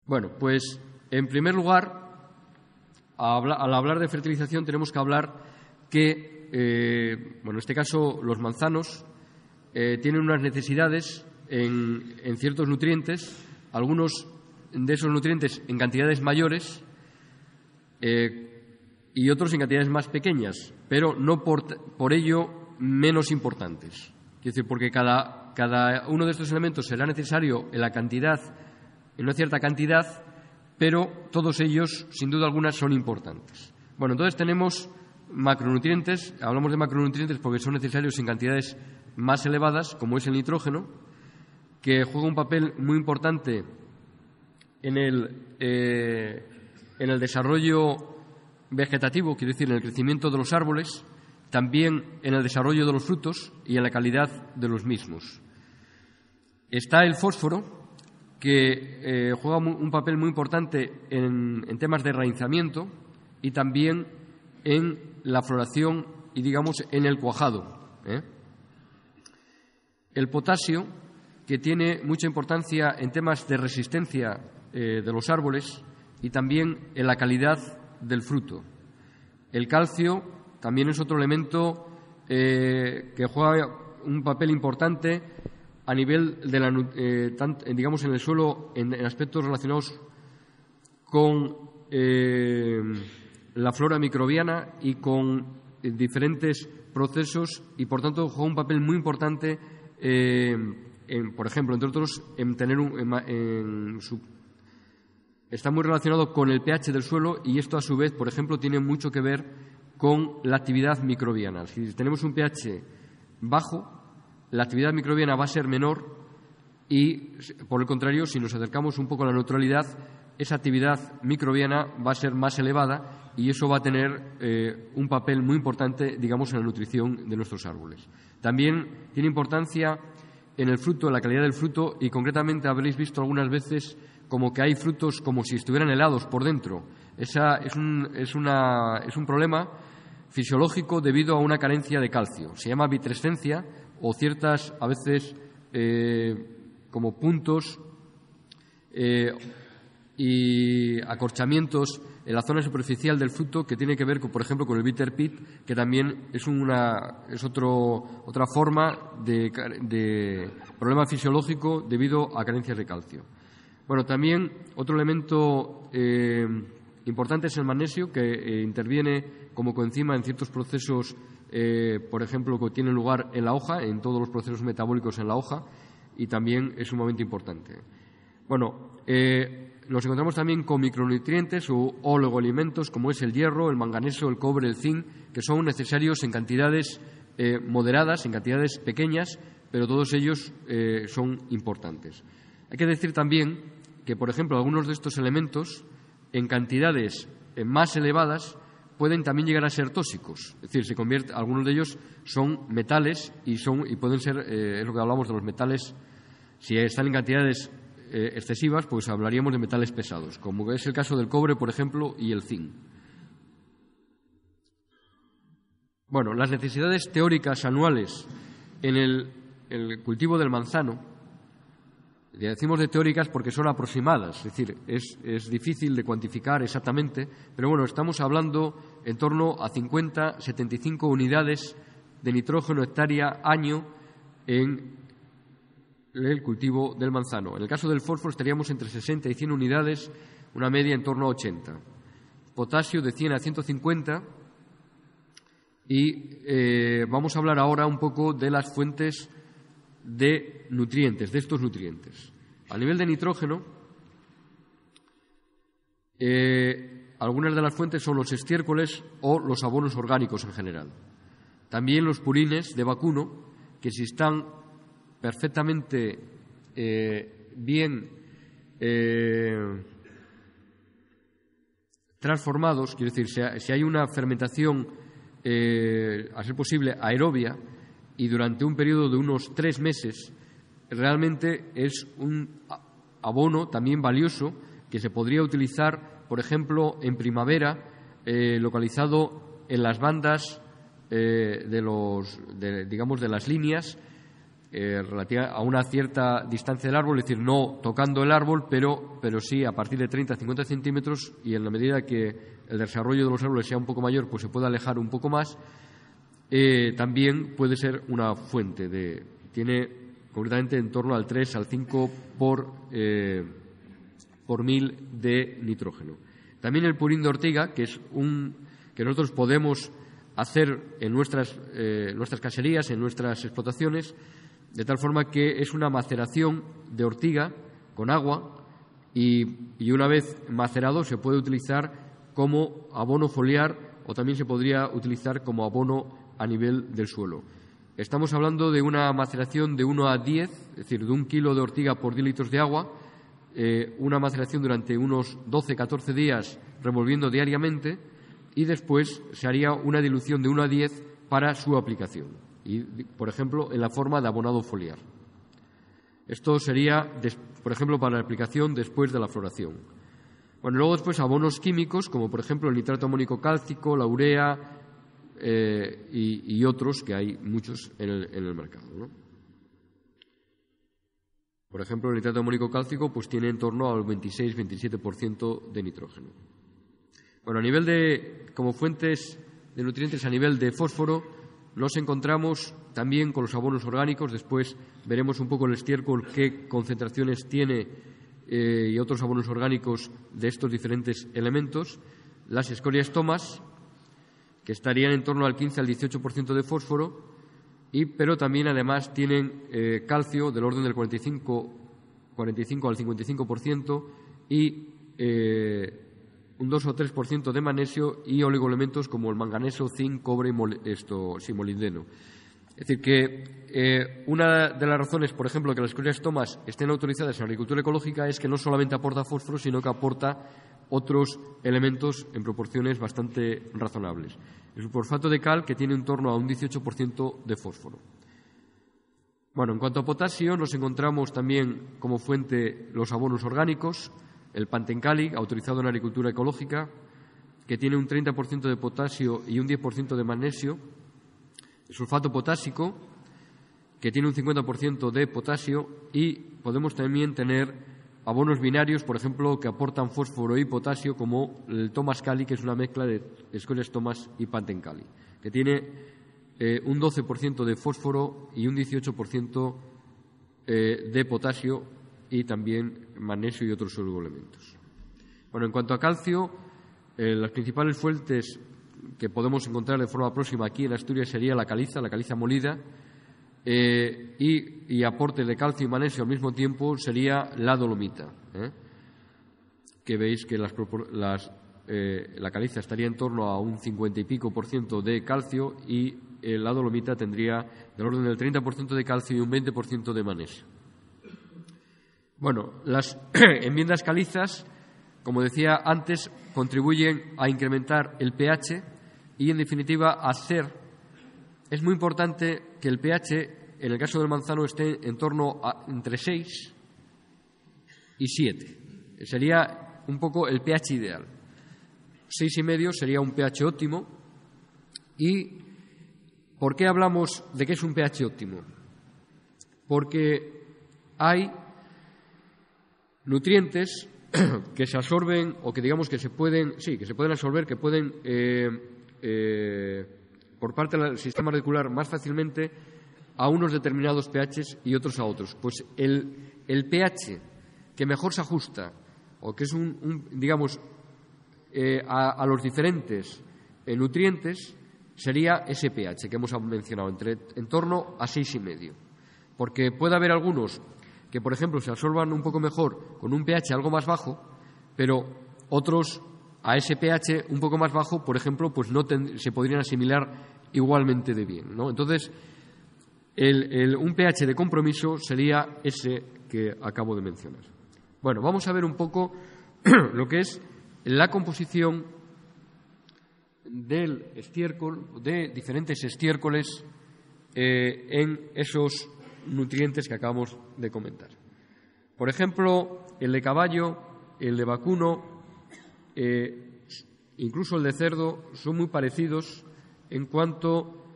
Bueno, pues en primer lugar, al hablar de fertilización tenemos que hablar que, en este caso, los manzanos tienen unas necesidades en ciertos nutrientes, algunos de esos nutrientes en cantidades mayores y otros en cantidades más pequeñas, pero no por ello menos importantes. Quiero decir, porque cada uno de estos elementos será necesario en una cierta cantidad, pero todos ellos, sin duda alguna, son importantes. Bueno, entonces tenemos macronutrientes. Hablamos de macronutrientes porque son necesarios en cantidades más elevadas, como es el nitrógeno, que juega un papel muy importante en el desarrollo vegetativo, quiero decir, en el crecimiento de los árboles, también en el desarrollo de los frutos y en la calidad de los mismos. Está el fósforo, que juega un papel muy importante en temas de raizamiento y también en la floración y, digamos, en el cuajado. El potasio, que tiene mucha importancia en temas de resistencia de los árboles y también en la calidad del fruto. El calcio también es otro elemento que juega un papel importante a nivel de digamos, en el suelo, en aspectos relacionados con la flora microbiana y con diferentes procesos, y por tanto juega un papel muy importante, por ejemplo, entre otros, está muy relacionado con el pH del suelo, y esto a su vez, por ejemplo, tiene mucho que ver con la actividad microbiana. Si tenemos un pH bajo, la actividad microbiana va a ser menor y, por el contrario, si nos acercamos un poco a la neutralidad, esa actividad microbiana va a ser más elevada y eso va a tener un papel muy importante, digamos, en la nutrición de nuestros árboles. También tiene importancia en el fruto, en la calidad del fruto, y concretamente habréis visto algunas veces como que hay frutos como si estuvieran helados por dentro. Es un problema fisiológico debido a una carencia de calcio. Se llama vitrescencia, o ciertas, a veces, como puntos y acorchamientos en la zona superficial del fruto, que tiene que ver, por ejemplo, con el bitter pit, que también es otra forma de problema fisiológico debido a carencias de calcio. Bueno, también otro elemento importante es el magnesio, que interviene como coenzima en ciertos procesos, por ejemplo, que tienen lugar en la hoja, en todos los procesos metabólicos en la hoja, y también es sumamente importante. Bueno, nos encontramos también con micronutrientes o oligoelementos, como es el hierro, el manganeso, el cobre, el zinc, que son necesarios en cantidades moderadas, en cantidades pequeñas, pero todos ellos son importantes. Hay que decir también que, por ejemplo, algunos de estos elementos, en cantidades más elevadas, pueden también llegar a ser tóxicos. Es decir, algunos de ellos son metales y pueden ser, es lo que hablamos de los metales, si están en cantidades excesivas, pues hablaríamos de metales pesados, como es el caso del cobre, por ejemplo, y el zinc. Bueno, las necesidades teóricas anuales en el cultivo del manzano, decimos de teóricas porque son aproximadas, es decir, es difícil de cuantificar exactamente, pero bueno, estamos hablando en torno a 50-75 unidades de nitrógeno hectárea año en el cultivo del manzano. En el caso del fósforo estaríamos entre 60 y 100 unidades, una media en torno a 80. Potasio de 100 a 150, y vamos a hablar ahora un poco de las fuentes de nutrientes, de estos nutrientes. A nivel de nitrógeno, algunas de las fuentes son los estiércoles o los abonos orgánicos en general. También los purines de vacuno, que si están perfectamente bien transformados, quiero decir, si hay una fermentación, a ser posible, aerobia, y durante un periodo de unos 3 meses, realmente es un abono también valioso que se podría utilizar, por ejemplo, en primavera, localizado en las bandas de las líneas, a una cierta distancia del árbol, es decir, no tocando el árbol, pero sí a partir de 30-50 centímetros, y en la medida que el desarrollo de los árboles sea un poco mayor, pues se puede alejar un poco más. También puede ser una fuente tiene concretamente en torno al 3 al 5 por 1000 de nitrógeno. También el purín de ortiga, que es que nosotros podemos hacer en nuestras caserías, en nuestras explotaciones, de tal forma que es una maceración de ortiga con agua y una vez macerado se puede utilizar como abono foliar o también se podría utilizar como abono a nivel del suelo. Estamos hablando de una maceración de 1 a 10, es decir, de 1 kilo de ortiga por 10 litros de agua, una maceración durante unos 12-14 días revolviendo diariamente, y después se haría una dilución de 1 a 10 para su aplicación, y, por ejemplo, en la forma de abonado foliar. Esto sería, por ejemplo, para la aplicación después de la floración. Bueno, luego después abonos químicos, como por ejemplo el nitrato amónico cálcico, la urea, y otros que hay muchos en el mercado, ¿no? Por ejemplo, el nitrato amónico cálcico pues tiene en torno al 26-27% de nitrógeno. Bueno, a nivel como fuentes de nutrientes, a nivel de fósforo, nos encontramos también con los abonos orgánicos. Después veremos un poco el estiércol qué concentraciones tiene y otros abonos orgánicos de estos diferentes elementos. Las escorias tomas, que estarían en torno al 15 al 18% de fósforo, pero también además tienen calcio del orden del 45 al 55% y un 2 o 3% de magnesio y oligoelementos como el manganeso, zinc, cobre y molibdeno. Es decir, que una de las razones, por ejemplo, que las escorias tomas estén autorizadas en agricultura ecológica es que no solamente aporta fósforo, sino que aporta otros elementos en proporciones bastante razonables. El sulfosfato de cal, que tiene en torno a un 18% de fósforo. Bueno, en cuanto a potasio, nos encontramos también como fuente los abonos orgánicos, el pantencali, autorizado en agricultura ecológica, que tiene un 30% de potasio y un 10% de magnesio. El sulfato potásico, que tiene un 50% de potasio, y podemos también tener abonos binarios, por ejemplo, que aportan fósforo y potasio, como el tomas-cali, que es una mezcla de escorias tomas y pantencali, que tiene un 12% de fósforo y un 18% de potasio y también magnesio y otros oligoelementos. Bueno, en cuanto a calcio, las principales fuentes que podemos encontrar de forma próxima aquí en Asturias sería la caliza molida, y aporte de calcio y magnesio al mismo tiempo sería la dolomita, que veis que la caliza estaría en torno a un 50 y pico % de calcio y la dolomita tendría del orden del 30% de calcio y un 20% de magnesio. Bueno, las enmiendas calizas, como decía antes, contribuyen a incrementar el pH y, en definitiva, es muy importante que el pH, en el caso del manzano, esté en torno a entre 6 y 7. Sería un poco el pH ideal. 6,5 sería un pH óptimo. ¿Y por qué hablamos de que es un pH óptimo? Porque hay nutrientes que se absorben o que digamos que se pueden absorber, que pueden por parte del sistema reticular más fácilmente a unos determinados pHs y otros a otros. Pues el pH que mejor se ajusta o que es a los diferentes nutrientes sería ese pH que hemos mencionado, en torno a 6,5. Porque puede haber algunos que, por ejemplo, se absorban un poco mejor con un pH algo más bajo, pero otros a ese pH un poco más bajo, por ejemplo, pues no se podrían asimilar igualmente de bien, ¿no? Entonces, un pH de compromiso sería ese que acabo de mencionar. Bueno, vamos a ver un poco lo que es la composición del estiércol, de diferentes estiércoles en esos nutrientes que acabamos de comentar. Por ejemplo, el de caballo, el de vacuno, incluso el de cerdo, son muy parecidos en cuanto